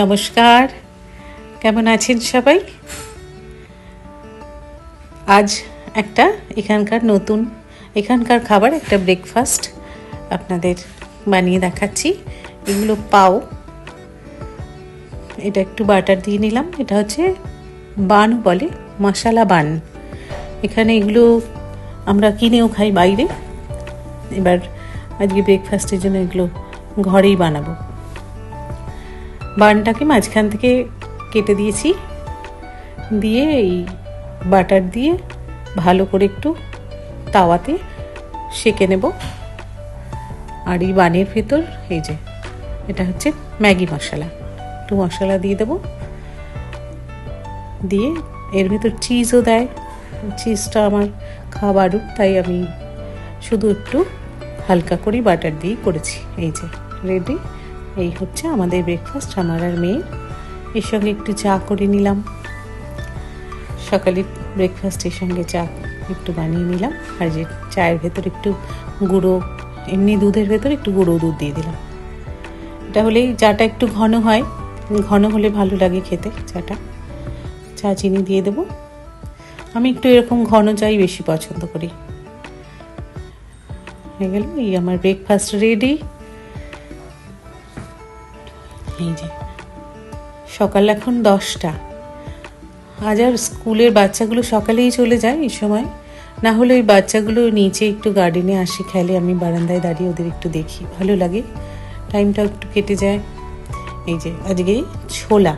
নমস্কার, কেমন আছেন সবাই? আজ একটা এখানকার খাবার একটা ব্রেকফাস্ট আপনাদের বানিয়ে দেখাচ্ছি। এগুলো পাও, এটা একটু বাটার দিয়ে নিলাম। এটা হচ্ছে বান বলে, মশালা বান। এখানে এগুলো আমরা কিনেও খাই বাইরে। এবার আজকে ব্রেকফাস্টের জন্য এগুলো ঘরেই বানাবো। বানটাকে মাঝখান থেকে কেটে দিয়েছি, দিয়ে এই বাটার দিয়ে ভালো করে একটু তাওয়াতে সেঁকে নেব। আর এই বানের ভেতর এই যে এটা হচ্ছে ম্যাগি মশলা, একটু মশলা দিয়ে দেবো। দিয়ে এর ভেতর চিজও দেয়। চিজটা আমার খাওয়া বারু, তাই আমি শুধু একটু হালকা করে বাটার দিয়ে করেছি। এই যে রেডি। এই হচ্ছে আমাদের ব্রেকফাস্ট, আমার আর মেয়ের। এর সঙ্গে একটু চা করে নিলাম। সকালে ব্রেকফাস্টের সঙ্গে চা একটু বানিয়ে নিলাম। আর যে চায়ের ভেতর একটু গুঁড়ো, এমনি দুধের ভেতর একটু গুঁড়ো দুধ দিয়ে দিলাম। এটা হলেই চাটা একটু ঘন হয়, ঘন হলে ভালো লাগে খেতে চাটা। চা চিনি দিয়ে দেবো। আমি একটু এরকম ঘন চাই বেশি পছন্দ করি। হয়ে গেল, এই আমার ব্রেকফাস্ট রেডি। এই যে সকাল এখন 10টা। আজ আর স্কুলের বাচ্চাগুলো সকালেই চলে যায় এই সময়। না হলে ওই বাচ্চাগুলো নিচে একটু গার্ডেনে আসে, খেলে। আমি বারান্দায় দাঁড়িয়ে ওদের একটু দেখি, ভালো লাগে, টাইমটা একটু কেটে যায়। এই যে আজকে ছোলা,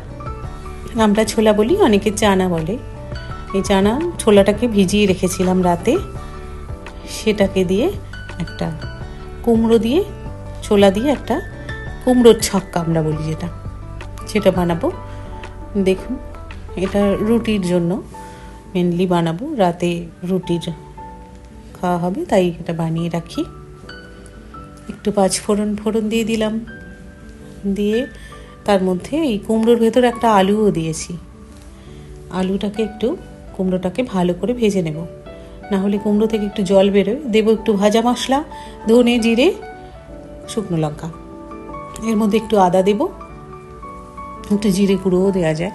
আমরা ছোলা বলি, অনেকে চানা বলে। এই ছোলাটাকে ভিজিয়ে রেখেছিলাম রাতে, সেটাকে দিয়ে একটা কুমড়ো দিয়ে, ছোলা দিয়ে একটা কুমড়োর ছক্কা আমরা বলি সেটা বানাবো। দেখুন, এটা রুটির জন্য মেনলি বানাবো। রাতে রুটির খাওয়া হবে, তাই এটা বানিয়ে রাখি। একটু ফোড়ন দিয়ে দিলাম। দিয়ে তার মধ্যে এই কুমড়োর ভেতর একটা আলুও দিয়েছি। কুমড়োটাকে ভালো করে ভেজে নেব, না হলে কুমড়ো থেকে একটু জল বেরোয়। দেবো একটু ভাজা মশলা, ধনে, জিরে, শুকনো লঙ্কা। এর মধ্যে একটু আদা দেব, একটু জিরে গুঁড়োও দেওয়া যায়।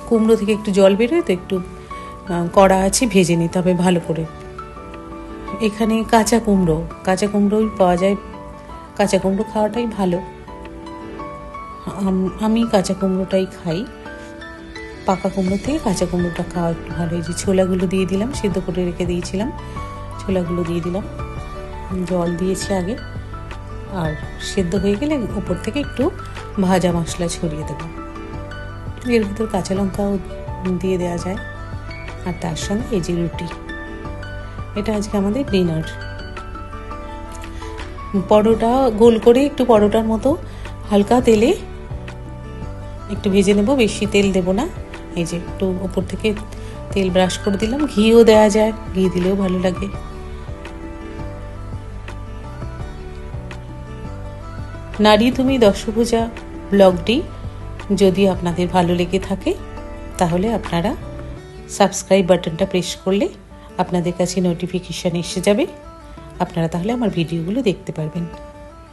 কুমড়ো থেকে একটু জল বেরোয়, তো একটু কড়া আছে, ভেজে নিতে হবে ভালো করে। এখানে কাঁচা কুমড়োই পাওয়া যায়। কাঁচা কুমড়ো খাওয়াটাই ভালো। আমি কাঁচা কুমড়োটাই খাই। পাকা কুমড়ো থেকে কাঁচা কুমড়োটা খাওয়া একটু ভালো। এই যে ছোলাগুলো দিয়ে দিলাম, সিদ্ধ করে রেখে দিয়েছিলাম, ছোলাগুলো দিয়ে দিলাম। জল দিয়েছি আগে। আর সেদ্ধ হয়ে গেলে উপর থেকে একটু ভাজা মশলা ছড়িয়ে দেবো। এর ভিতর কাঁচা লঙ্কাও দিয়ে দেওয়া যায়। আর তার সঙ্গে এই যে রুটি। এটা আজকে আমাদের ডিনার। পরোটা গোল করে একটু পরোটার মতো হালকা তেলে একটু ভেজে নেব, বেশি তেল দেব না। এই যে একটু ওপর থেকে তেল ব্রাশ করে দিলাম। ঘিও দেওয়া যায়, ঘি দিলেও ভালো লাগে। নারী তুমি দশভুজা ব্লগটি যদি আপনাদের ভালো লেগে থাকে, তাহলে আপনারা সাবস্ক্রাইব বাটনটা প্রেস করলে আপনাদের কাছে নোটিফিকেশান এসে যাবে। আপনারা তাহলে আমার ভিডিওগুলো দেখতে পারবেন।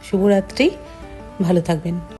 শুভরাত্রি, ভালো থাকবেন।